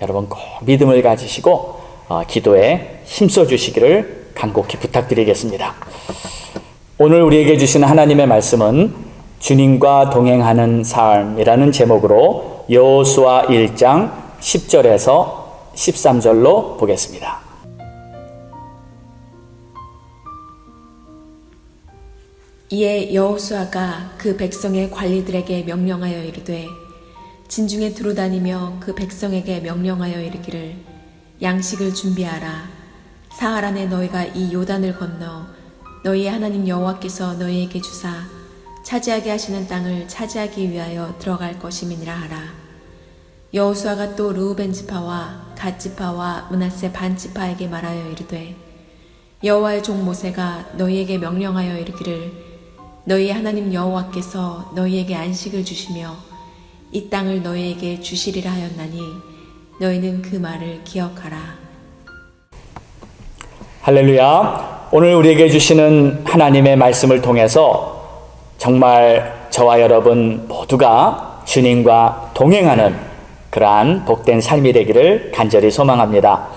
여러분 꼭 믿음을 가지시고 기도에 힘써 주시기를 간곡히 부탁드리겠습니다. 오늘 우리에게 주신 하나님의 말씀은 주님과 동행하는 삶이라는 제목으로 여호수아 1장 10절에서 13절로 보겠습니다. 이에 여호수아가 그 백성의 관리들에게 명령하여 이르되 진중에 두루 다니며 그 백성에게 명령하여 이르기를 양식을 준비하라. 사흘 안에 너희가 이 요단을 건너 너희의 하나님 여호와께서 너희에게 주사 차지하게 하시는 땅을 차지하기 위하여 들어갈 것임이니라 하라. 여호수아가 또 르우벤 지파와 갓 지파와 므낫세 반 지파에게 말하여 이르되 여호와의 종 모세가 너희에게 명령하여 이르기를 너희의 하나님 여호와께서 너희에게 안식을 주시며 이 땅을 너희에게 주시리라 하였나니 너희는 그 말을 기억하라. 할렐루야. 오늘 우리에게 주시는 하나님의 말씀을 통해서 정말 저와 여러분 모두가 주님과 동행하는 그러한 복된 삶이 되기를 간절히 소망합니다.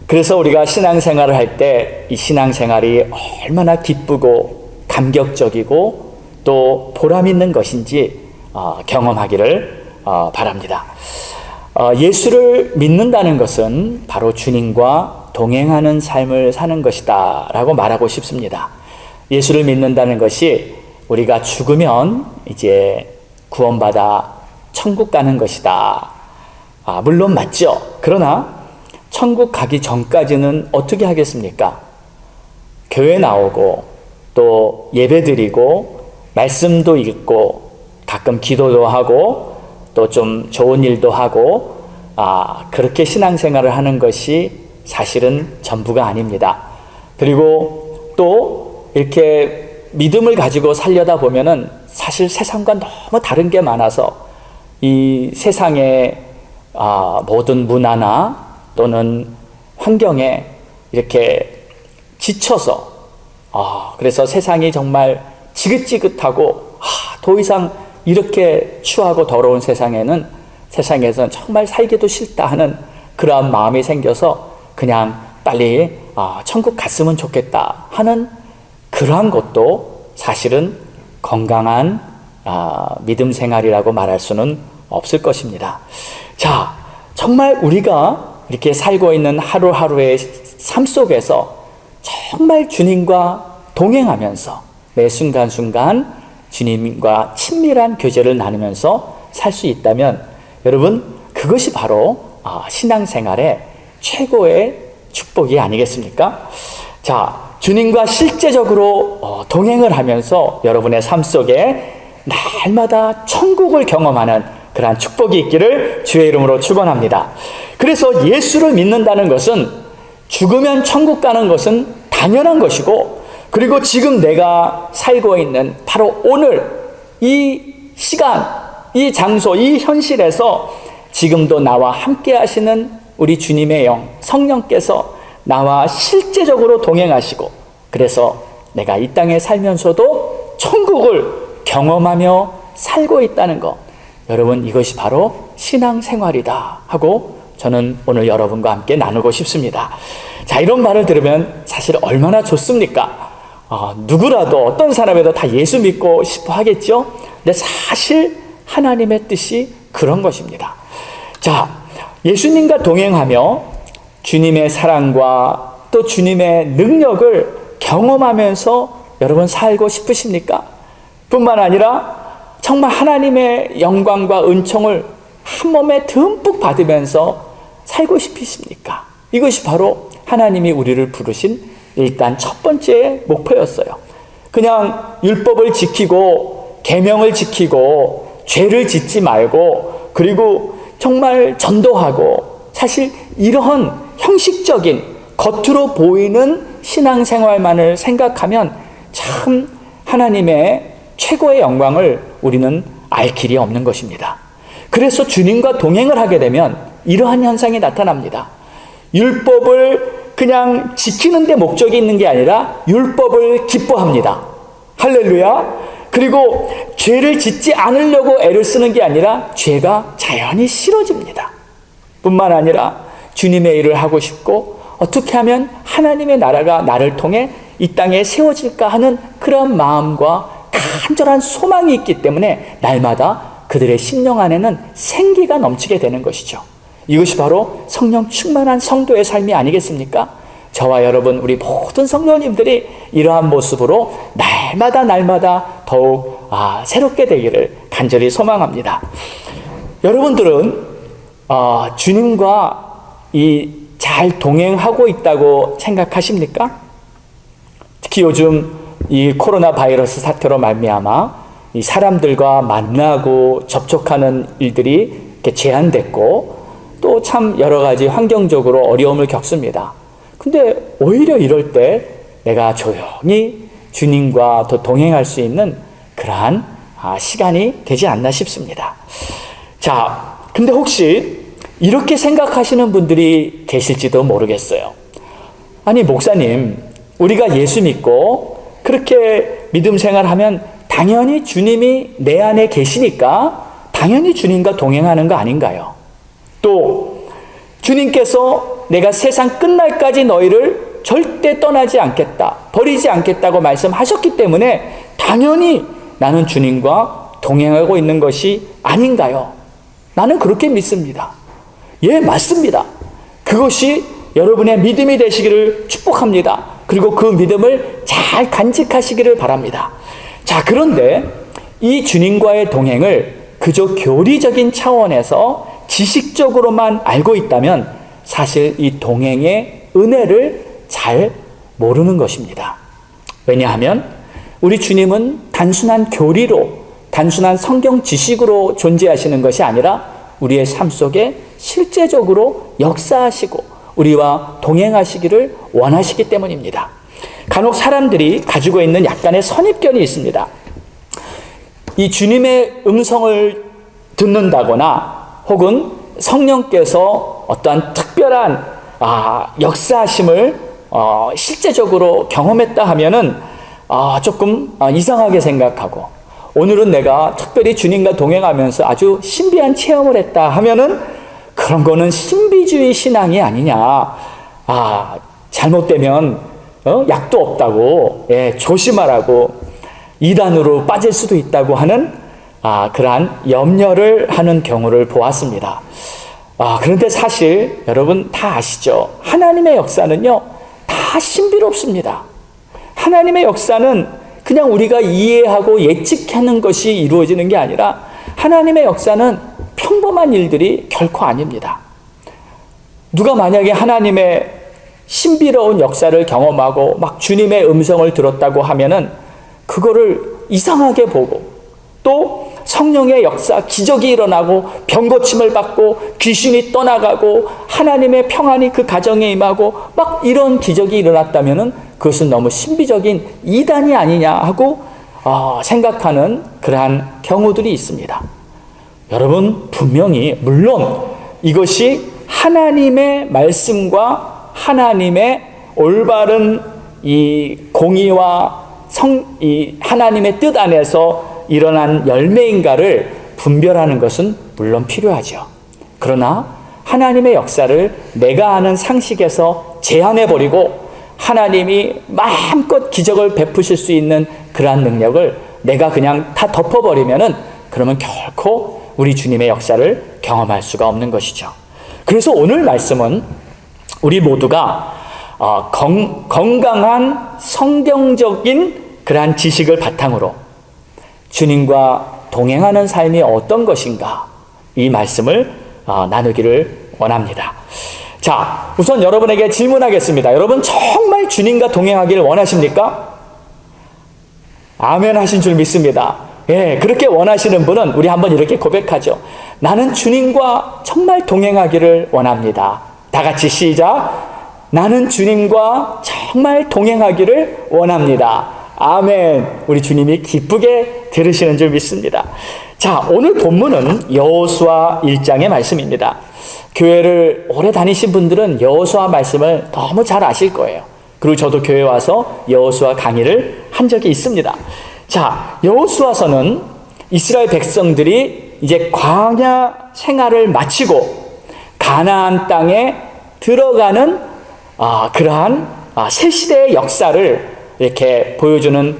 그래서 우리가 신앙생활을 할 때 이 신앙생활이 얼마나 기쁘고 감격적이고 또 보람 있는 것인지 경험하기를 바랍니다. 예수를 믿는다는 것은 바로 주님과 동행하는 삶을 사는 것이다 라고 말하고 싶습니다. 예수를 믿는다는 것이 우리가 죽으면 이제 구원받아 천국 가는 것이다. 물론 맞죠. 그러나 천국 가기 전까지는 어떻게 하겠습니까? 교회 나오고 또 예배드리고 말씀도 읽고 가끔 기도도 하고 또 좀 좋은 일도 하고 그렇게 신앙생활을 하는 것이 사실은 전부가 아닙니다. 그리고 또 이렇게 믿음을 가지고 살려다 보면은 사실 세상과 너무 다른 게 많아서 이 세상의 모든 문화나 또는 환경에 이렇게 지쳐서 그래서 세상이 정말 지긋지긋하고 더 이상 이렇게 추하고 더러운 세상에서는 정말 살기도 싫다 하는 그러한 마음이 생겨서 그냥 빨리 천국 갔으면 좋겠다 하는 그러한 것도 사실은 건강한 믿음 생활이라고 말할 수는 없을 것입니다. 자, 정말 우리가 이렇게 살고 있는 하루하루의 삶 속에서 정말 주님과 동행하면서 매 순간순간 주님과 친밀한 교제를 나누면서 살 수 있다면 여러분 그것이 바로 신앙생활의 최고의 축복이 아니겠습니까? 자, 주님과 실제적으로 동행을 하면서 여러분의 삶 속에 날마다 천국을 경험하는 그러한 축복이 있기를 주의 이름으로 축원합니다. 그래서 예수를 믿는다는 것은 죽으면 천국 가는 것은 당연한 것이고 그리고 지금 내가 살고 있는 바로 오늘 이 시간, 이 장소, 이 현실에서 지금도 나와 함께 하시는 우리 주님의 영, 성령께서 나와 실제적으로 동행하시고 그래서 내가 이 땅에 살면서도 천국을 경험하며 살고 있다는 것. 여러분 이것이 바로 신앙생활이다 하고 저는 오늘 여러분과 함께 나누고 싶습니다. 자, 이런 말을 들으면 사실 얼마나 좋습니까? 누구라도 어떤 사람에도 다 예수 믿고 싶어 하겠죠? 근데 사실 하나님의 뜻이 그런 것입니다. 자, 예수님과 동행하며 주님의 사랑과 또 주님의 능력을 경험하면서 여러분 살고 싶으십니까? 뿐만 아니라 정말 하나님의 영광과 은총을 한 몸에 듬뿍 받으면서 살고 싶으십니까? 이것이 바로 하나님이 우리를 부르신 일단 첫 번째 목표였어요. 그냥 율법을 지키고 계명을 지키고 죄를 짓지 말고 그리고 정말 전도하고 사실 이러한 형식적인 겉으로 보이는 신앙생활만을 생각하면 참 하나님의 최고의 영광을 우리는 알 길이 없는 것입니다. 그래서 주님과 동행을 하게 되면 이러한 현상이 나타납니다. 율법을 그냥 지키는 데 목적이 있는 게 아니라 율법을 기뻐합니다. 할렐루야. 그리고 죄를 짓지 않으려고 애를 쓰는 게 아니라 죄가 자연히 싫어집니다. 뿐만 아니라 주님의 일을 하고 싶고 어떻게 하면 하나님의 나라가 나를 통해 이 땅에 세워질까 하는 그런 마음과 간절한 소망이 있기 때문에 날마다 그들의 심령 안에는 생기가 넘치게 되는 것이죠. 이것이 바로 성령 충만한 성도의 삶이 아니겠습니까? 저와 여러분, 우리 모든 성도님들이 이러한 모습으로 날마다 더욱 새롭게 되기를 간절히 소망합니다. 여러분들은 주님과 잘 동행하고 있다고 생각하십니까? 특히 요즘 이 코로나 바이러스 사태로 말미암아 이 사람들과 만나고 접촉하는 일들이 이렇게 제한됐고 또 참 여러 가지 환경적으로 어려움을 겪습니다. 근데 오히려 이럴 때 내가 조용히 주님과 더 동행할 수 있는 그러한 시간이 되지 않나 싶습니다. 자, 근데 혹시 이렇게 생각하시는 분들이 계실지도 모르겠어요. 아니, 목사님, 우리가 예수 믿고 그렇게 믿음 생활하면 당연히 주님이 내 안에 계시니까 당연히 주님과 동행하는 거 아닌가요? 또 주님께서 내가 세상 끝날까지 너희를 절대 떠나지 않겠다, 버리지 않겠다고 말씀하셨기 때문에 당연히 나는 주님과 동행하고 있는 것이 아닌가요? 나는 그렇게 믿습니다. 예, 맞습니다. 그것이 여러분의 믿음이 되시기를 축복합니다. 그리고 그 믿음을 잘 간직하시기를 바랍니다. 자, 그런데 이 주님과의 동행을 그저 교리적인 차원에서 지식적으로만 알고 있다면 사실 이 동행의 은혜를 잘 모르는 것입니다. 왜냐하면 우리 주님은 단순한 교리로, 단순한 성경 지식으로 존재하시는 것이 아니라 우리의 삶 속에 실제적으로 역사하시고 우리와 동행하시기를 원하시기 때문입니다. 간혹 사람들이 가지고 있는 약간의 선입견이 있습니다. 이 주님의 음성을 듣는다거나 혹은 성령께서 어떠한 특별한 역사하심을 실제적으로 경험했다 하면은 조금 이상하게 생각하고, 오늘은 내가 특별히 주님과 동행하면서 아주 신비한 체험을 했다 하면은 그런 거는 신비주의 신앙이 아니냐, 잘못되면 약도 없다고, 조심하라고, 이단으로 빠질 수도 있다고 하는 그러한 염려를 하는 경우를 보았습니다. 그런데 사실 여러분 다 아시죠? 하나님의 역사는요, 다 신비롭습니다. 하나님의 역사는 그냥 우리가 이해하고 예측하는 것이 이루어지는 게 아니라 하나님의 역사는 평범한 일들이 결코 아닙니다. 누가 만약에 하나님의 신비로운 역사를 경험하고 막 주님의 음성을 들었다고 하면은 그거를 이상하게 보고, 또 성령의 역사, 기적이 일어나고 병 고침을 받고 귀신이 떠나가고 하나님의 평안이 그 가정에 임하고 막 이런 기적이 일어났다면은 그것은 너무 신비적인 이단이 아니냐 하고 생각하는 그러한 경우들이 있습니다. 여러분, 분명히 물론 이것이 하나님의 말씀과 하나님의 올바른 이 공의와 이 하나님의 뜻 안에서 일어난 열매인가를 분별하는 것은 물론 필요하죠. 그러나 하나님의 역사를 내가 아는 상식에서 제한해버리고 하나님이 마음껏 기적을 베푸실 수 있는 그러한 능력을 내가 그냥 다 덮어버리면은 그러면 결코 우리 주님의 역사를 경험할 수가 없는 것이죠. 그래서 오늘 말씀은 우리 모두가 건강한 성경적인 그러한 지식을 바탕으로 주님과 동행하는 삶이 어떤 것인가, 이 말씀을 나누기를 원합니다. 자, 우선 여러분에게 질문하겠습니다. 여러분 정말 주님과 동행하기를 원하십니까? 아멘 하신 줄 믿습니다. 예, 그렇게 원하시는 분은 우리 한번 이렇게 고백하죠. 나는 주님과 정말 동행하기를 원합니다. 다 같이 시작. 나는 주님과 정말 동행하기를 원합니다. 아멘. 우리 주님이 기쁘게 들으시는 줄 믿습니다. 자, 오늘 본문은 여호수아 1장의 말씀입니다. 교회를 오래 다니신 분들은 여호수아 말씀을 너무 잘 아실 거예요. 그리고 저도 교회 와서 여호수아 강의를 한 적이 있습니다. 자, 여호수아서는 이스라엘 백성들이 이제 광야 생활을 마치고 가나안 땅에 들어가는 그러한 새 시대의 역사를 이렇게 보여주는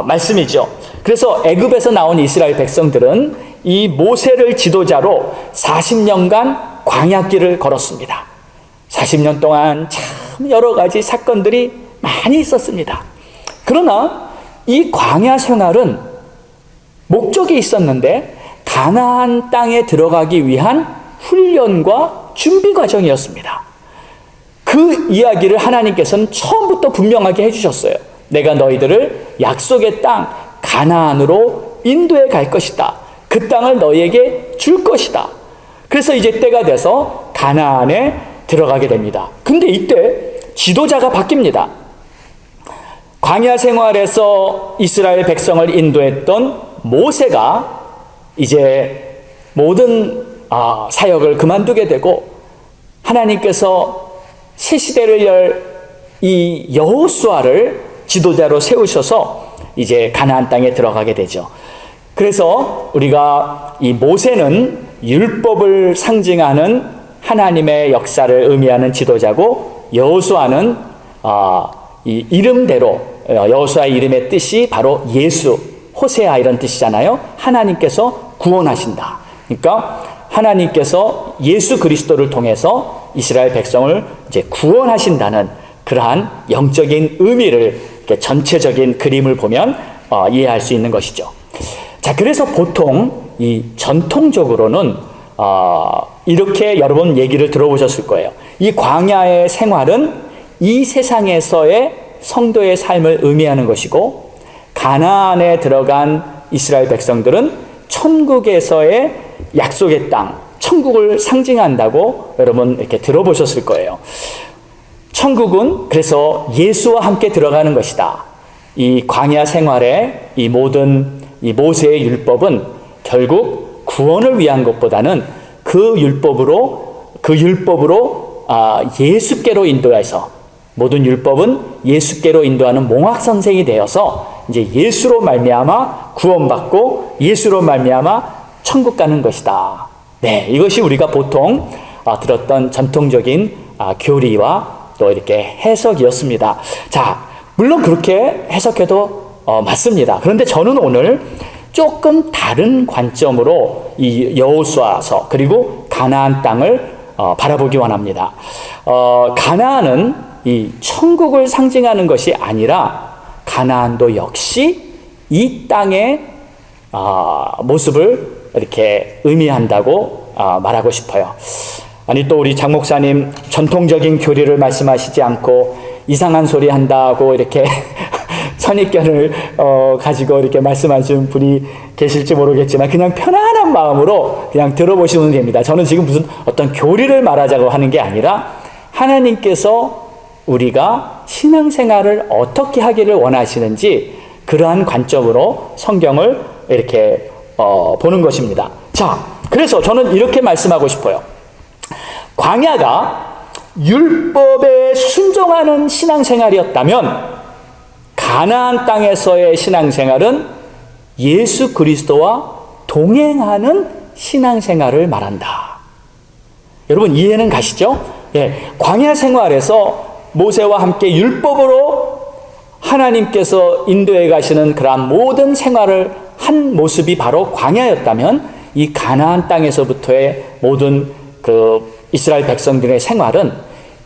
말씀이죠. 그래서 애굽에서 나온 이스라엘 백성들은 이 모세를 지도자로 40년간 광야길을 걸었습니다. 40년 동안 참 여러 가지 사건들이 많이 있었습니다. 그러나 이 광야 생활은 목적이 있었는데 가나안 땅에 들어가기 위한 훈련과 준비 과정이었습니다. 그 이야기를 하나님께서는 처음부터 분명하게 해주셨어요. 내가 너희들을 약속의 땅 가나안으로 인도해 갈 것이다. 그 땅을 너희에게 줄 것이다. 그래서 이제 때가 돼서 가나안에 들어가게 됩니다. 근데 이때 지도자가 바뀝니다. 광야 생활에서 이스라엘 백성을 인도했던 모세가 이제 모든 사역을 그만두게 되고 하나님께서 새 시대를 열 이 여호수아를 지도자로 세우셔서 이제 가나안 땅에 들어가게 되죠. 그래서 우리가 이 모세는 율법을 상징하는 하나님의 역사를 의미하는 지도자고 여호수아는 이 이름대로 여호수아의 이름의 뜻이 바로 예수, 호세아 이런 뜻이잖아요. 하나님께서 구원하신다. 그러니까 하나님께서 예수 그리스도를 통해서 이스라엘 백성을 이제 구원하신다는 그러한 영적인 의미를 이렇게 전체적인 그림을 보면 이해할 수 있는 것이죠. 자, 그래서 보통 이 전통적으로는 이렇게 여러 번 얘기를 들어보셨을 거예요. 이 광야의 생활은 이 세상에서의 성도의 삶을 의미하는 것이고 가나안에 들어간 이스라엘 백성들은 천국에서의 약속의 땅, 천국을 상징한다고 여러분 이렇게 들어보셨을 거예요. 천국은 그래서 예수와 함께 들어가는 것이다. 이 광야 생활의 이 모든 이 모세의 율법은 결국 구원을 위한 것보다는 그 율법으로 예수께로 인도해서 모든 율법은 예수께로 인도하는 몽학선생이 되어서 이제 예수로 말미암아 구원받고 예수로 말미암아 천국 가는 것이다. 네, 이것이 우리가 보통 들었던 전통적인 교리와 또 이렇게 해석이었습니다. 자, 물론 그렇게 해석해도 맞습니다. 그런데 저는 오늘 조금 다른 관점으로 이 여호수아서 그리고 가나안 땅을 바라보기 원합니다. 가나안은 이 천국을 상징하는 것이 아니라 가나안도 역시 이 땅의 모습을 이렇게 의미한다고 말하고 싶어요. 아니 또 우리 장 목사님 전통적인 교리를 말씀하시지 않고 이상한 소리 한다고 이렇게 선입견을 가지고 이렇게 말씀하시는 분이 계실지 모르겠지만 그냥 편안한 마음으로 그냥 들어보시면 됩니다. 저는 지금 무슨 어떤 교리를 말하자고 하는 게 아니라 하나님께서 우리가 신앙생활을 어떻게 하기를 원하시는지 그러한 관점으로 성경을 이렇게 보는 것입니다. 자, 그래서 저는 이렇게 말씀하고 싶어요. 광야가 율법에 순종하는 신앙생활이었다면 가나안 땅에서의 신앙생활은 예수 그리스도와 동행하는 신앙생활을 말한다. 여러분 이해는 가시죠? 예, 광야 생활에서 모세와 함께 율법으로 하나님께서 인도해 가시는 그러한 모든 생활을 한 모습이 바로 광야였다면 이 가나안 땅에서부터의 모든 그 이스라엘 백성들의 생활은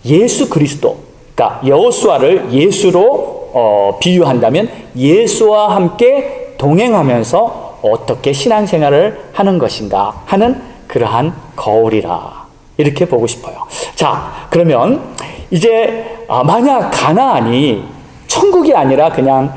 예수 그리스도, 그러니까 여호수아를 예수로 비유한다면 예수와 함께 동행하면서 어떻게 신앙생활을 하는 것인가 하는 그러한 거울이라 이렇게 보고 싶어요. 자, 그러면 이제 만약 가나안이 천국이 아니라 그냥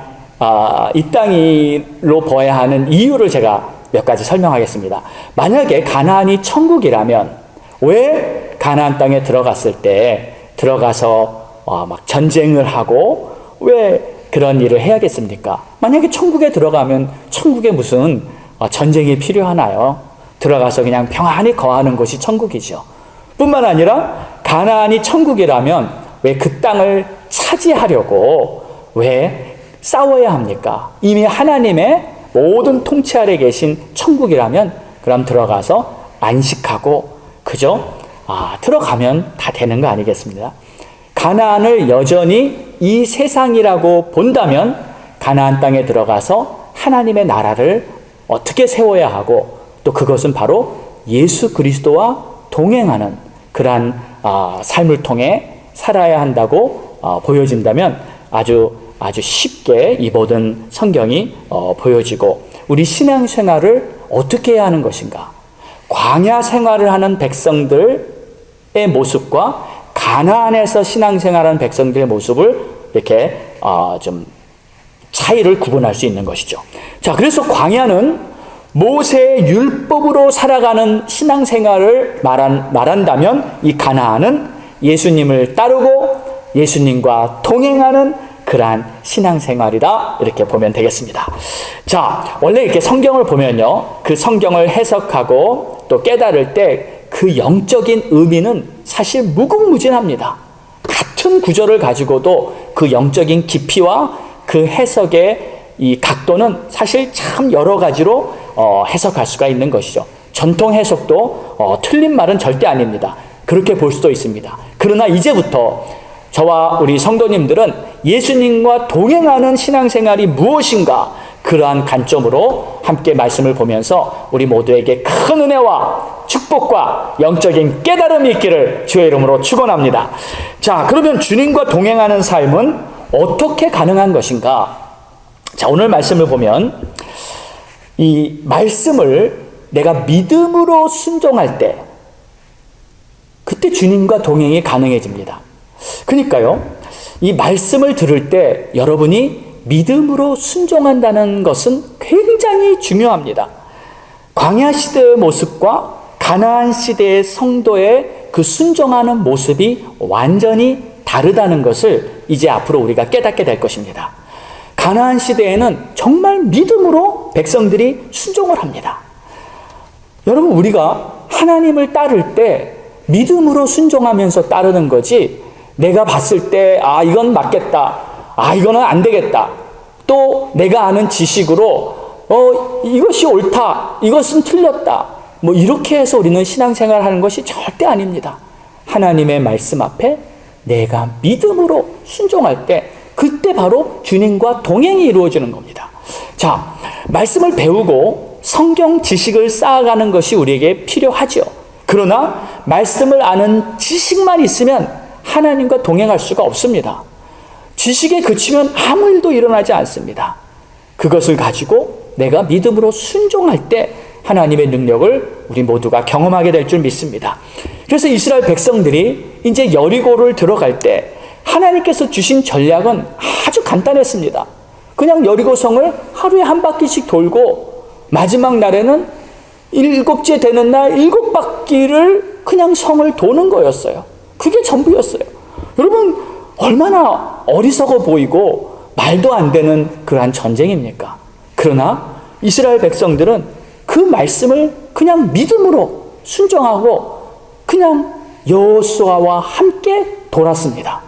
이 땅으로 보아야 하는 이유를 제가 몇 가지 설명하겠습니다. 만약에 가나안이 천국이라면 왜 가나안 땅에 들어갔을 때 들어가서 막 전쟁을 하고 왜 그런 일을 해야겠습니까? 만약에 천국에 들어가면 천국에 무슨 전쟁이 필요하나요? 들어가서 그냥 평안히 거하는 곳이 천국이죠. 뿐만 아니라 가나안이 천국이라면 왜 그 땅을 차지하려고 왜 싸워야 합니까? 이미 하나님의 모든 통치 아래 계신 천국이라면 그럼 들어가서 안식하고 그죠? 들어가면 다 되는 거 아니겠습니까? 가나안을 여전히 이 세상이라고 본다면 가나안 땅에 들어가서 하나님의 나라를 어떻게 세워야 하고 또 그것은 바로 예수 그리스도와 동행하는 그러한 삶을 통해 살아야 한다고 보여진다면 아주 쉽게 이 모든 성경이 보여지고 우리 신앙생활을 어떻게 해야 하는 것인가? 광야 생활을 하는 백성들의 모습과 가나안에서 신앙생활하는 백성들의 모습을 이렇게 좀 차이를 구분할 수 있는 것이죠. 자, 그래서 광야는 모세의 율법으로 살아가는 신앙생활을 말한다면 이 가나안은 예수님을 따르고 예수님과 동행하는 그러한 신앙생활이다, 이렇게 보면 되겠습니다. 자, 원래 이렇게 성경을 보면요, 그 성경을 해석하고 또 깨달을 때 그 영적인 의미는 사실 무궁무진합니다. 같은 구절을 가지고도 그 영적인 깊이와 그 해석의 이 각도는 사실 참 여러 가지로 해석할 수가 있는 것이죠. 전통 해석도 틀린 말은 절대 아닙니다. 그렇게 볼 수도 있습니다. 그러나 이제부터 저와 우리 성도님들은 예수님과 동행하는 신앙생활이 무엇인가, 그러한 관점으로 함께 말씀을 보면서 우리 모두에게 큰 은혜와 축복과 영적인 깨달음이 있기를 주의 이름으로 축원합니다. 자, 그러면 주님과 동행하는 삶은 어떻게 가능한 것인가? 자, 오늘 말씀을 보면 이 말씀을 내가 믿음으로 순종할 때 그때 주님과 동행이 가능해집니다. 그러니까요, 이 말씀을 들을 때 여러분이 믿음으로 순종한다는 것은 굉장히 중요합니다. 광야 시대의 모습과 가나안 시대의 성도의 그 순종하는 모습이 완전히 다르다는 것을 이제 앞으로 우리가 깨닫게 될 것입니다. 가나안 시대에는 정말 믿음으로 백성들이 순종을 합니다. 여러분, 우리가 하나님을 따를 때 믿음으로 순종하면서 따르는 거지, 내가 봤을 때 이건 맞겠다, 이거는 안 되겠다, 또 내가 아는 지식으로 이것이 옳다, 이것은 틀렸다, 이렇게 해서 우리는 신앙생활을 하는 것이 절대 아닙니다. 하나님의 말씀 앞에 내가 믿음으로 순종할 때 그때 바로 주님과 동행이 이루어지는 겁니다. 자, 말씀을 배우고 성경 지식을 쌓아가는 것이 우리에게 필요하죠. 그러나 말씀을 아는 지식만 있으면 하나님과 동행할 수가 없습니다. 지식에 그치면 아무 일도 일어나지 않습니다. 그것을 가지고 내가 믿음으로 순종할 때 하나님의 능력을 우리 모두가 경험하게 될 줄 믿습니다. 그래서 이스라엘 백성들이 이제 여리고를 들어갈 때 하나님께서 주신 전략은 아주 간단했습니다. 그냥 여리고성을 하루에 한 바퀴씩 돌고 마지막 날에는 7째 되는 날 7바퀴를 그냥 성을 도는 거였어요. 그게 전부였어요. 여러분, 얼마나 어리석어 보이고 말도 안 되는 그러한 전쟁입니까? 그러나 이스라엘 백성들은 그 말씀을 그냥 믿음으로 순종하고 그냥 여호수아와 함께 돌았습니다.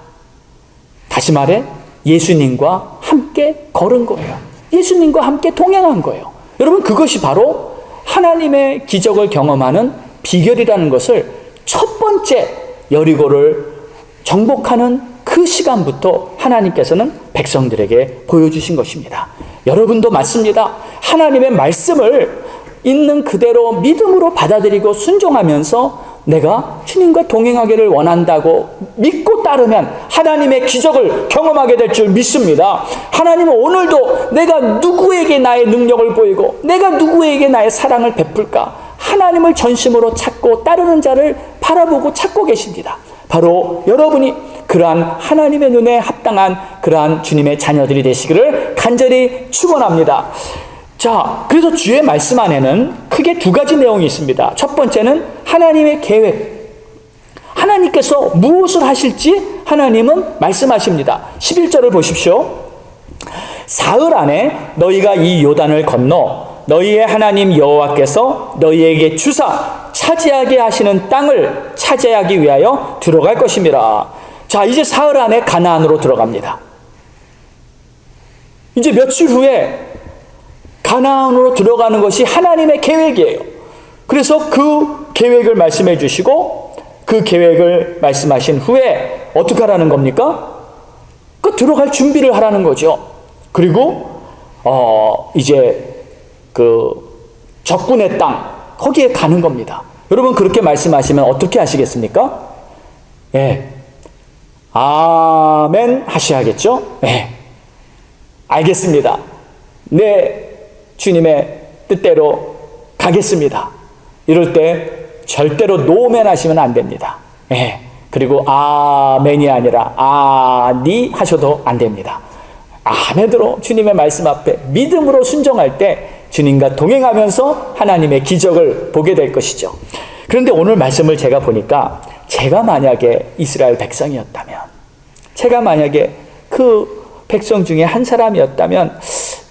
다시 말해 예수님과 함께 걸은 거예요. 예수님과 함께 동행한 거예요. 여러분, 그것이 바로 하나님의 기적을 경험하는 비결이라는 것을 첫 번째 여리고를 정복하는 그 시간부터 하나님께서는 백성들에게 보여주신 것입니다. 여러분도 맞습니다. 하나님의 말씀을 있는 그대로 믿음으로 받아들이고 순종하면서 내가 주님과 동행하기를 원한다고 믿고 따르면 하나님의 기적을 경험하게 될 줄 믿습니다. 하나님은 오늘도 내가 누구에게 나의 능력을 보이고 내가 누구에게 나의 사랑을 베풀까, 하나님을 전심으로 찾고 따르는 자를 바라보고 찾고 계십니다. 바로 여러분이 그러한 하나님의 눈에 합당한 그러한 주님의 자녀들이 되시기를 간절히 축원합니다. 자, 그래서 주의 말씀 안에는 크게 두 가지 내용이 있습니다. 첫 번째는 하나님의 계획. 하나님께서 무엇을 하실지 하나님은 말씀하십니다. 11절을 보십시오. 사흘 안에 너희가 이 요단을 건너 너희의 하나님 여호와께서 너희에게 주사 차지하게 하시는 땅을 차지하기 위하여 들어갈 것입니다. 자, 이제 사흘 안에 가나안으로 들어갑니다. 이제 며칠 후에 가나안으로 들어가는 것이 하나님의 계획이에요. 그래서 그 계획을 말씀해 주시고 그 계획을 말씀하신 후에 어떻게 하라는 겁니까? 그 들어갈 준비를 하라는 거죠. 그리고 이제 그 적군의 땅 거기에 가는 겁니다. 여러분 그렇게 말씀하시면 어떻게 하시겠습니까? 예, 아멘 하셔야겠죠? 예, 알겠습니다. 네, 주님의 뜻대로 가겠습니다. 이럴 때 절대로 노멘 하시면 안 됩니다. 예, 그리고 아멘이 아니라 아니 하셔도 안 됩니다. 아멘으로 주님의 말씀 앞에 믿음으로 순종할 때 주님과 동행하면서 하나님의 기적을 보게 될 것이죠. 그런데 오늘 말씀을 제가 보니까 제가 만약에 이스라엘 백성이었다면, 제가 만약에 그 백성 중에 한 사람이었다면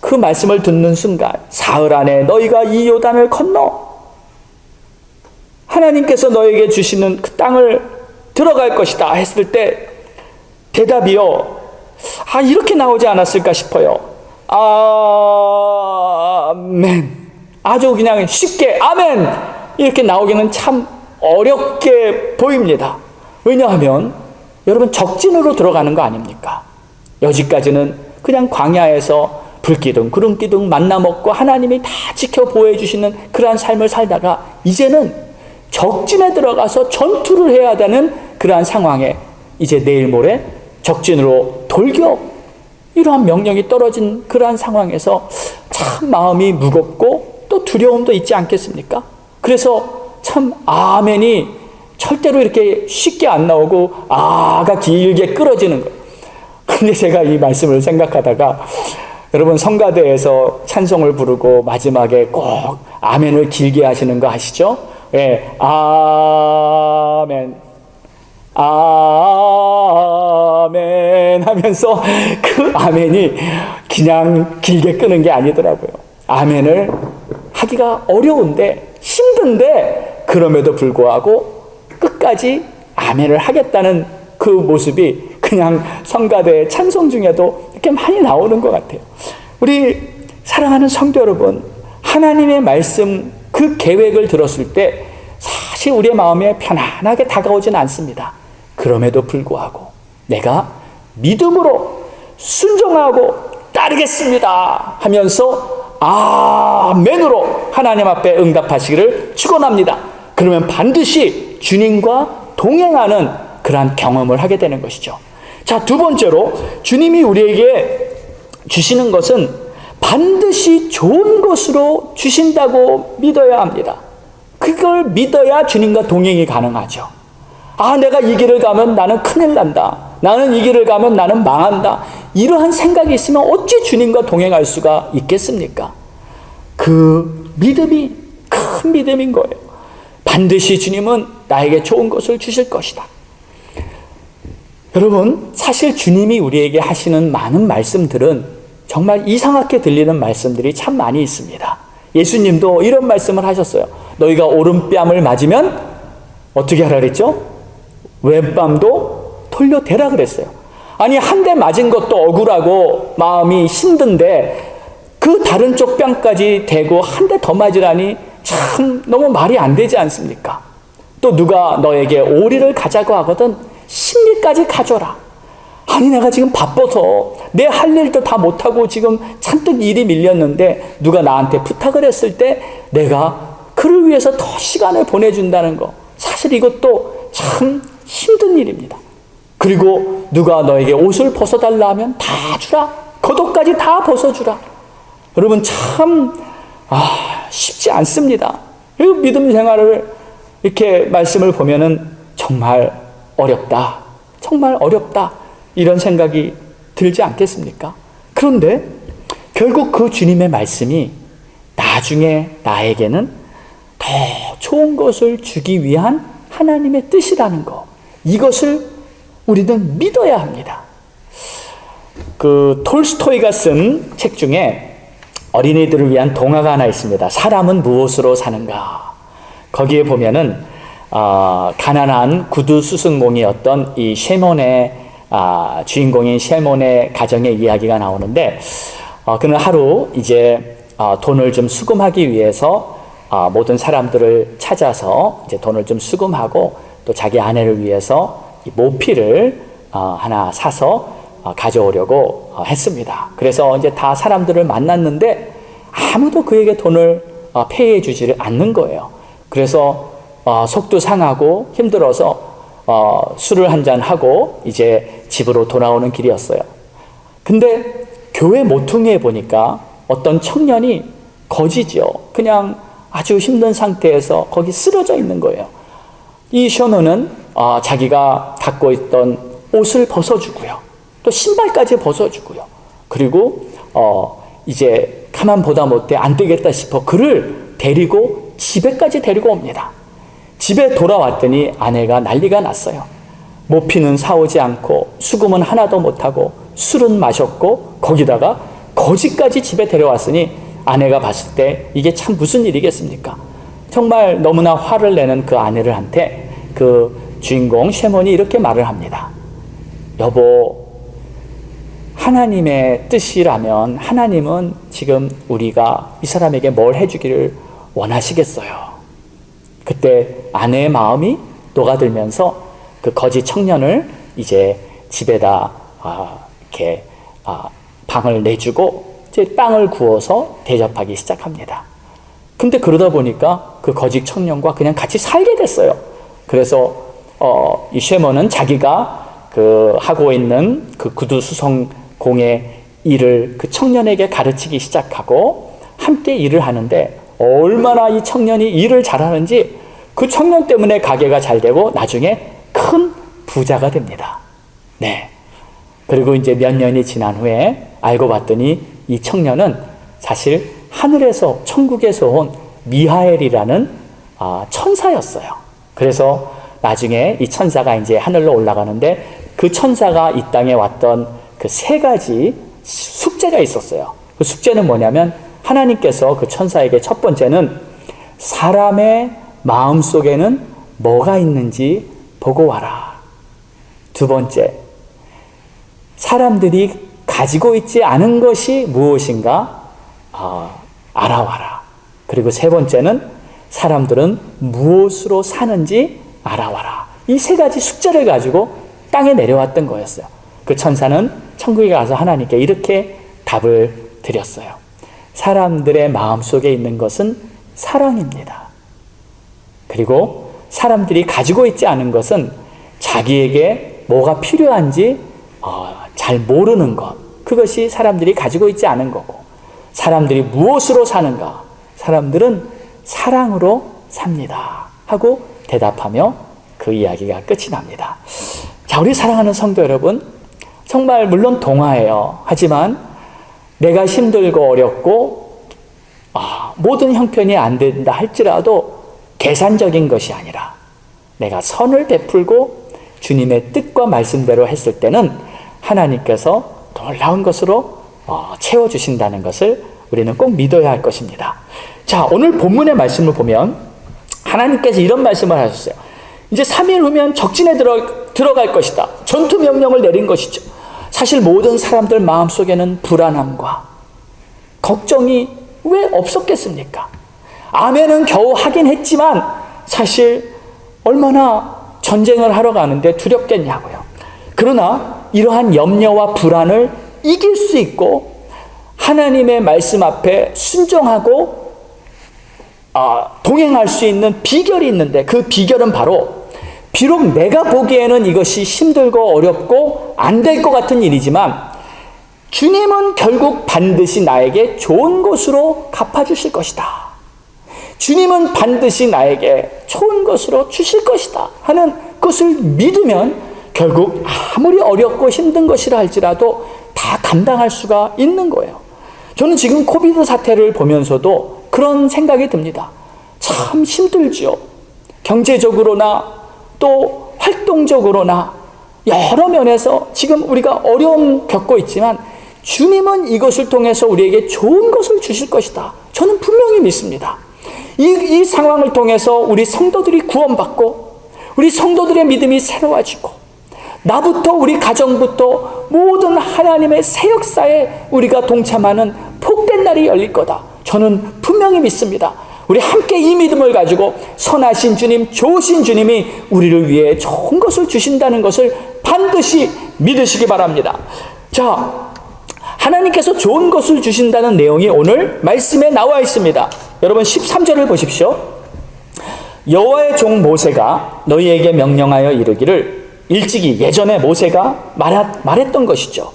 그 말씀을 듣는 순간 사흘 안에 너희가 이 요단을 건너 하나님께서 너에게 주시는 그 땅을 들어갈 것이다 했을 때 대답이요, 이렇게 나오지 않았을까 싶어요. 아멘. 아주 그냥 쉽게 아멘 이렇게 나오기는 참 어렵게 보입니다. 왜냐하면 여러분 적진으로 들어가는 거 아닙니까? 여지까지는 그냥 광야에서 불기둥 구름기둥 만나 먹고 하나님이 다 지켜 보호해 주시는 그러한 삶을 살다가 이제는 적진에 들어가서 전투를 해야 되는 그러한 상황에 이제 내일 모레 적진으로 돌격 이러한 명령이 떨어진 그러한 상황에서 참 마음이 무겁고 또 두려움도 있지 않겠습니까? 그래서 참 아멘이 절대로 이렇게 쉽게 안 나오고 아가 길게 끌어지는 거예요. 근데 제가 이 말씀을 생각하다가 여러분 성가대에서 찬송을 부르고 마지막에 꼭 아멘을 길게 하시는 거 아시죠? 예, 아멘 아멘 하면서 그 아멘이 그냥 길게 끄는 게 아니더라고요. 아멘을 하기가 어려운데 힘든데 그럼에도 불구하고 끝까지 아멘을 하겠다는 그 모습이 그냥 성가대의 찬송 중에도 이렇게 많이 나오는 것 같아요. 우리 사랑하는 성도 여러분, 하나님의 말씀 그 계획을 들었을 때 사실 우리의 마음에 편안하게 다가오진 않습니다. 그럼에도 불구하고 내가 믿음으로 순종하고 따르겠습니다 하면서 아멘으로 하나님 앞에 응답하시기를 축원합니다. 그러면 반드시 주님과 동행하는 그러한 경험을 하게 되는 것이죠. 자, 두 번째로 주님이 우리에게 주시는 것은 반드시 좋은 것으로 주신다고 믿어야 합니다. 그걸 믿어야 주님과 동행이 가능하죠. 내가 이 길을 가면 나는 큰일 난다. 나는 이 길을 가면 나는 망한다. 이러한 생각이 있으면 어찌 주님과 동행할 수가 있겠습니까? 그 믿음이 큰 믿음인 거예요. 반드시 주님은 나에게 좋은 것을 주실 것이다. 여러분, 사실 주님이 우리에게 하시는 많은 말씀들은 정말 이상하게 들리는 말씀들이 참 많이 있습니다. 예수님도 이런 말씀을 하셨어요. 너희가 오른뺨을 맞으면 어떻게 하라 그랬죠? 왼뺨도 돌려대라 그랬어요. 아니, 한 대 맞은 것도 억울하고 마음이 힘든데 그 다른 쪽 뺨까지 대고 한 대 더 맞으라니 참 너무 말이 안 되지 않습니까? 또 누가 너에게 오리를 가자고 하거든 십리까지 가져라. 아니, 내가 지금 바빠서 내 할 일도 다 못하고 지금 잔뜩 일이 밀렸는데 누가 나한테 부탁을 했을 때 내가 그를 위해서 더 시간을 보내준다는 거, 사실 이것도 참 힘든 일입니다. 그리고 누가 너에게 옷을 벗어달라 하면 다 주라. 겉옷까지 다 벗어주라. 여러분, 참 쉽지 않습니다. 그리고 믿음 생활을 이렇게 말씀을 보면은 정말 어렵다. 정말 어렵다. 이런 생각이 들지 않겠습니까? 그런데 결국 그 주님의 말씀이 나중에 나에게는 더 좋은 것을 주기 위한 하나님의 뜻이라는 거, 이것을 우리는 믿어야 합니다. 그 톨스토이가 쓴 책 중에 어린이들을 위한 동화가 하나 있습니다. 사람은 무엇으로 사는가? 거기에 보면은 가난한 구두 수승공이었던 이 셰몬의 주인공인 셰몬의 가정의 이야기가 나오는데, 그는 하루 이제 돈을 좀 수금하기 위해서 모든 사람들을 찾아서 이제 돈을 좀 수금하고 또 자기 아내를 위해서 이 모피를 하나 사서 가져오려고 했습니다. 그래서 이제 다 사람들을 만났는데 아무도 그에게 돈을 페이해 주지를 않는 거예요. 그래서 속도 상하고 힘들어서 술을 한잔 하고 이제 집으로 돌아오는 길이었어요. 근데 교회 모퉁이에 보니까 어떤 청년이 거지죠. 그냥 아주 힘든 상태에서 거기 쓰러져 있는 거예요. 이 셔너는 자기가 갖고 있던 옷을 벗어주고요. 또 신발까지 벗어주고요. 그리고 이제 가만 보다 못해 안 되겠다 싶어 그를 데리고 집에까지 데리고 옵니다. 집에 돌아왔더니 아내가 난리가 났어요. 모피는 사오지 않고 수금은 하나도 못하고 술은 마셨고 거기다가 거지까지 집에 데려왔으니 아내가 봤을 때 이게 참 무슨 일이겠습니까? 정말 너무나 화를 내는 그 아내들한테 그 주인공 쉐몬이 이렇게 말을 합니다. 여보, 하나님의 뜻이라면 하나님은 지금 우리가 이 사람에게 뭘 해주기를 원하시겠어요? 그때 아내의 마음이 녹아들면서 그 거지 청년을 이제 집에다 이렇게 방을 내주고 이제 빵을 구워서 대접하기 시작합니다. 근데 그러다 보니까 그 거지 청년과 그냥 같이 살게 됐어요. 그래서 이 쉐먼은 자기가 그 하고 있는 그 구두 수성공의 일을 그 청년에게 가르치기 시작하고 함께 일을 하는데 얼마나 이 청년이 일을 잘하는지 그 청년 때문에 가게가 잘 되고 나중에 큰 부자가 됩니다. 네. 그리고 이제 몇 년이 지난 후에 알고 봤더니 이 청년은 사실 하늘에서 천국에서 온 미하엘이라는 천사였어요. 그래서 나중에 이 천사가 이제 하늘로 올라가는데 그 천사가 이 땅에 왔던 그 세 가지 숙제가 있었어요. 그 숙제는 뭐냐면 하나님께서 그 천사에게 첫 번째는 사람의 마음 속에는 뭐가 있는지 보고 와라. 두 번째, 사람들이 가지고 있지 않은 것이 무엇인가 알아와라. 그리고 세 번째는 사람들은 무엇으로 사는지 알아와라. 이 세 가지 숙제를 가지고 땅에 내려왔던 거였어요. 그 천사는 천국에 가서 하나님께 이렇게 답을 드렸어요. 사람들의 마음속에 있는 것은 사랑입니다. 그리고 사람들이 가지고 있지 않은 것은 자기에게 뭐가 필요한지 잘 모르는 것. 그것이 사람들이 가지고 있지 않은 거고, 사람들이 무엇으로 사는가? 사람들은 사랑으로 삽니다. 하고 대답하며 그 이야기가 끝이 납니다. 자, 우리 사랑하는 성도 여러분, 정말 물론 동화예요. 하지만 내가 힘들고 어렵고 모든 형편이 안 된다 할지라도 계산적인 것이 아니라 내가 선을 베풀고 주님의 뜻과 말씀대로 했을 때는 하나님께서 놀라운 것으로 채워주신다는 것을 우리는 꼭 믿어야 할 것입니다. 자, 오늘 본문의 말씀을 보면 하나님께서 이런 말씀을 하셨어요. 이제 3일 후면 적진에 들어갈 것이다. 전투 명령을 내린 것이죠. 사실 모든 사람들 마음속에는 불안함과 걱정이 왜 없었겠습니까? 아멘은 겨우 하긴 했지만 사실 얼마나 전쟁을 하러 가는데 두렵겠냐고요. 그러나 이러한 염려와 불안을 이길 수 있고 하나님의 말씀 앞에 순종하고 동행할 수 있는 비결이 있는데, 그 비결은 바로 비록 내가 보기에는 이것이 힘들고 어렵고 안 될 것 같은 일이지만 주님은 결국 반드시 나에게 좋은 것으로 갚아주실 것이다. 주님은 반드시 나에게 좋은 것으로 주실 것이다 하는 것을 믿으면 결국 아무리 어렵고 힘든 것이라 할지라도 다 감당할 수가 있는 거예요. 저는 지금 코비드 사태를 보면서도 그런 생각이 듭니다. 참 힘들죠. 경제적으로나 또 활동적으로나 여러 면에서 지금 우리가 어려움 겪고 있지만 주님은 이것을 통해서 우리에게 좋은 것을 주실 것이다. 저는 분명히 믿습니다. 이 상황을 통해서 우리 성도들이 구원받고 우리 성도들의 믿음이 새로워지고 나부터 우리 가정부터 모든 하나님의 새 역사에 우리가 동참하는 복된 날이 열릴 거다. 저는 분명히 믿습니다. 우리 함께 이 믿음을 가지고 선하신 주님, 좋으신 주님이 우리를 위해 좋은 것을 주신다는 것을 반드시 믿으시기 바랍니다. 자, 하나님께서 좋은 것을 주신다는 내용이 오늘 말씀에 나와 있습니다. 여러분 13절을 보십시오. 여호와의 종 모세가 너희에게 명령하여 이르기를, 일찍이 예전에 모세가 말했던 것이죠.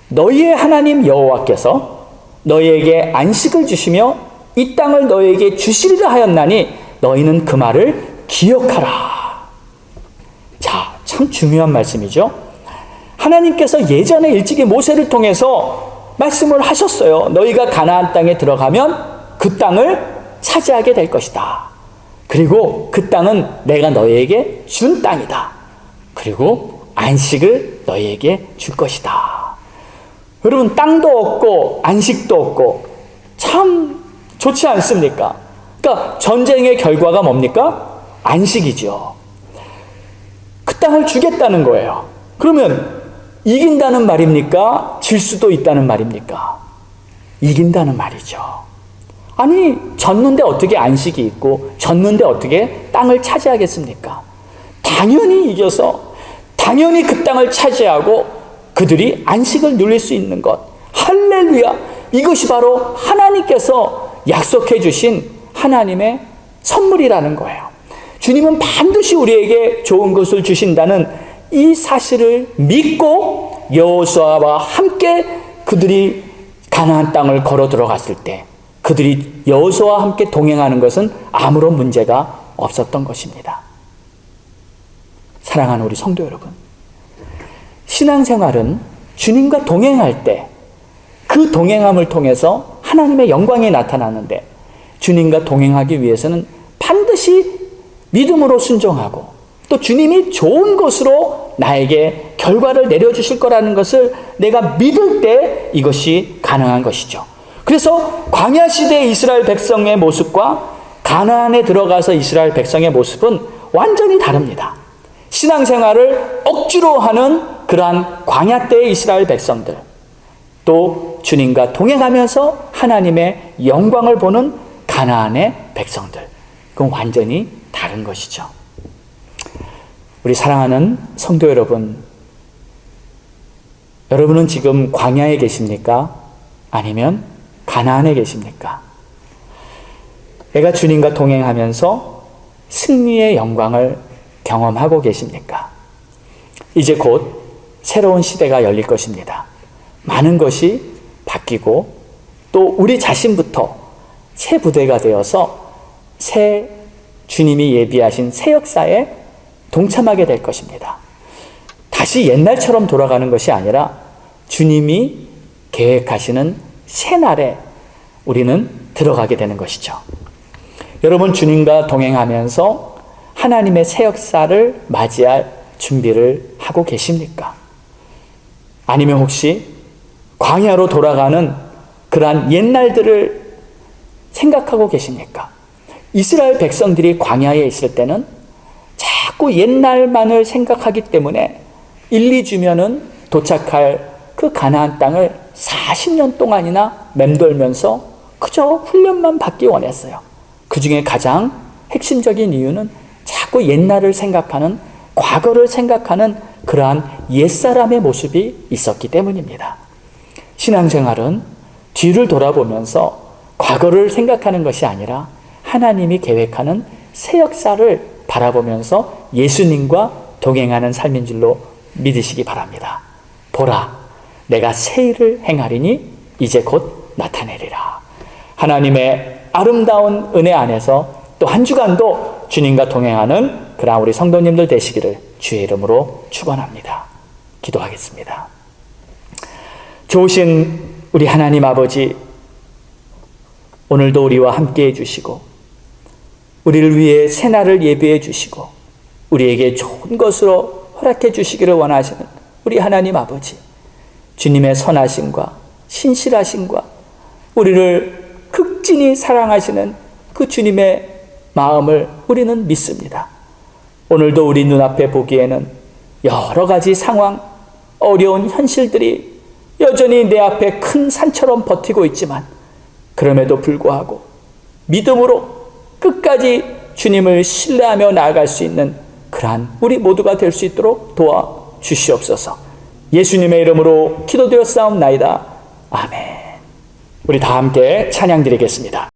너희의 하나님 여호와께서 너희에게 안식을 주시며 이 땅을 너희에게 주시리라 하였나니 너희는 그 말을 기억하라. 자, 참 중요한 말씀이죠. 하나님께서 예전에 일찍이 모세를 통해서 말씀을 하셨어요. 너희가 가나안 땅에 들어가면 그 땅을 차지하게 될 것이다. 그리고 그 땅은 내가 너희에게 준 땅이다. 그리고 안식을 너희에게 줄 것이다. 여러분, 땅도 없고 안식도 없고 참 좋지 않습니까? 그러니까 전쟁의 결과가 뭡니까? 안식이죠. 그 땅을 주겠다는 거예요. 그러면 이긴다는 말입니까? 질 수도 있다는 말입니까? 이긴다는 말이죠. 아니, 졌는데 어떻게 안식이 있고 졌는데 어떻게 땅을 차지하겠습니까? 당연히 이겨서 당연히 그 땅을 차지하고 그들이 안식을 누릴 수 있는 것. 할렐루야! 이것이 바로 하나님께서 약속해 주신 하나님의 선물이라는 거예요. 주님은 반드시 우리에게 좋은 것을 주신다는 이 사실을 믿고 여호수아와 함께 그들이 가나안 땅을 걸어 들어갔을 때 그들이 여호수아와 함께 동행하는 것은 아무런 문제가 없었던 것입니다. 사랑하는 우리 성도 여러분, 신앙생활은 주님과 동행할 때 그 동행함을 통해서 하나님의 영광이 나타나는데, 주님과 동행하기 위해서는 반드시 믿음으로 순종하고 또 주님이 좋은 것으로 나에게 결과를 내려주실 거라는 것을 내가 믿을 때 이것이 가능한 것이죠. 그래서 광야 시대의 이스라엘 백성의 모습과 가나안에 들어가서 이스라엘 백성의 모습은 완전히 다릅니다. 신앙생활을 억지로 하는 그러한 광야 때의 이스라엘 백성들, 또 주님과 동행하면서 하나님의 영광을 보는 가나안의 백성들, 그건 완전히 다른 것이죠. 우리 사랑하는 성도 여러분, 여러분은 지금 광야에 계십니까? 아니면 가나안에 계십니까? 내가 주님과 동행하면서 승리의 영광을 경험하고 계십니까? 이제 곧 새로운 시대가 열릴 것입니다. 많은 것이 바뀌고 또 우리 자신부터 새 부대가 되어서 새 주님이 예비하신 새 역사에 동참하게 될 것입니다. 다시 옛날처럼 돌아가는 것이 아니라 주님이 계획하시는 새 날에 우리는 들어가게 되는 것이죠. 여러분, 주님과 동행하면서 하나님의 새 역사를 맞이할 준비를 하고 계십니까? 아니면 혹시 광야로 돌아가는 그러한 옛날들을 생각하고 계십니까? 이스라엘 백성들이 광야에 있을 때는 자꾸 옛날만을 생각하기 때문에 1-2주면은 도착할 그 가나안 땅을 40년 동안이나 맴돌면서 그저 훈련만 받기 원했어요. 그 중에 가장 핵심적인 이유는 자꾸 옛날을 생각하는, 과거를 생각하는 그러한 옛사람의 모습이 있었기 때문입니다. 신앙생활은 뒤를 돌아보면서 과거를 생각하는 것이 아니라 하나님이 계획하는 새 역사를 바라보면서 예수님과 동행하는 삶인 줄로 믿으시기 바랍니다. 보라, 내가 새 일을 행하리니 이제 곧 나타내리라. 하나님의 아름다운 은혜 안에서 또 한 주간도 주님과 동행하는 그러한 우리 성도님들 되시기를 주의 이름으로 축원합니다. 기도하겠습니다. 좋으신 우리 하나님 아버지, 오늘도 우리와 함께 해주시고 우리를 위해 새날을 예비해 주시고 우리에게 좋은 것으로 허락해 주시기를 원하시는 우리 하나님 아버지, 주님의 선하심과 신실하심과 우리를 극진히 사랑하시는 그 주님의 마음을 우리는 믿습니다. 오늘도 우리 눈앞에 보기에는 여러 가지 상황, 어려운 현실들이 여전히 내 앞에 큰 산처럼 버티고 있지만 그럼에도 불구하고 믿음으로 끝까지 주님을 신뢰하며 나아갈 수 있는 그러한 우리 모두가 될 수 있도록 도와주시옵소서. 예수님의 이름으로 기도드렸사옵나이다. 아멘. 우리 다 함께 찬양 드리겠습니다.